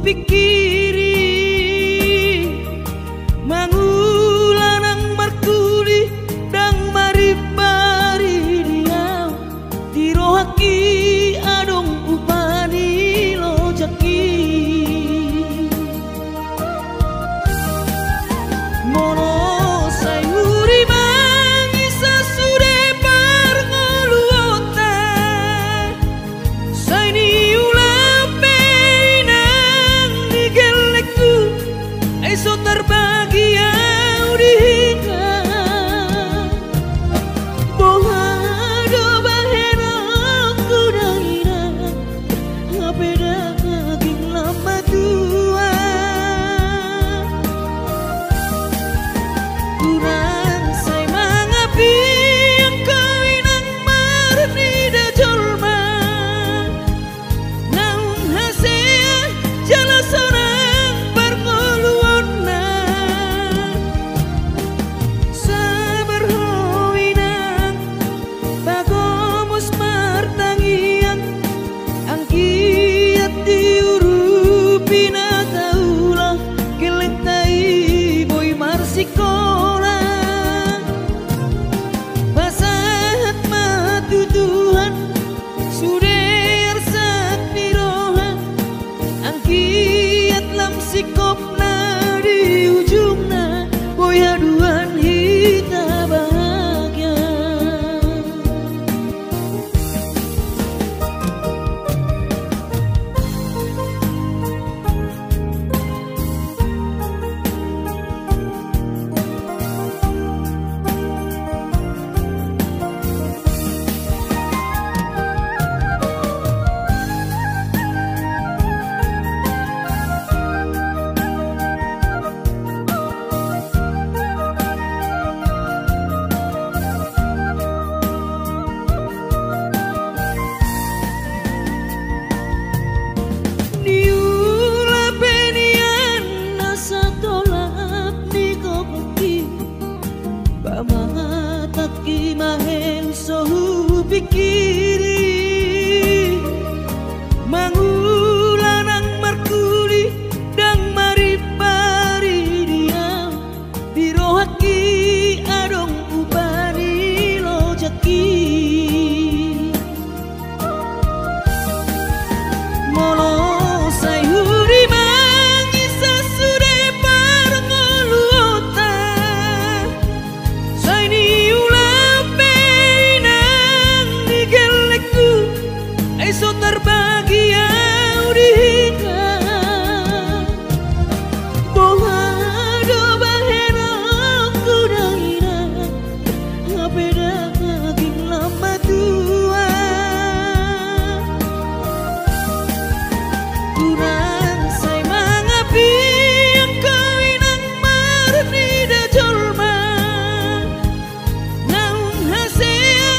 pikiri mangulanang markuli dang maribari dia dirohaki adong upani lojaki mono sayuri mangisa sude parngoluota saini ulape nang digelekku eso terbagi au dihingga bohado bahena kudaira ngapeda kaging lama tua kurang say mangapi yang kawinang marnida jolma naung hasea jala sorang parngoluonna sabar howinang bagomus martangian angkiat diurupi na taulah kelentai boy marsikola basahat matu Tuhan suder sat niroha angkiat lam sikopna di ujungna boy haduan hita bahagia niula penian nasa tolap ni kokoki pamatat kimahen sohu pikiri mangulanang markuli dang maribari dia dirohaki adong upani lojaki mono sayuri mangisa sude parngoluota saini ulape nang digelekku eso terbagi au dihingga bohado bahena kudaira ngapeda kaging lama tua kurang say mangapi yang kawinang marnida jolma naung hasea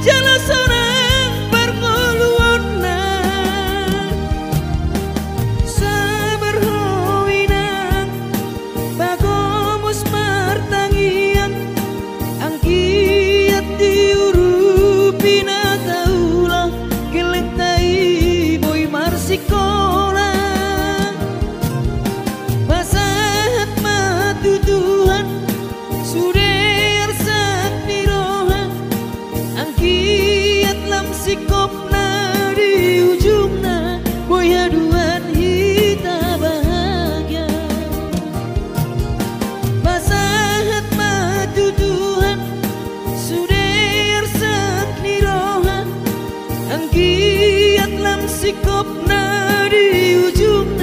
jala sorang parngoluonna sabar howinang bagomus martangian angkiat diurupi na taulah kelentai boy marsikola basahat matu Tuhan suder sat niroha angkiat lam sikopna di ujungna boy haduan hita bahagia basahat matu Tuhan suder sat niroha angkiat lam sikopna di ujungna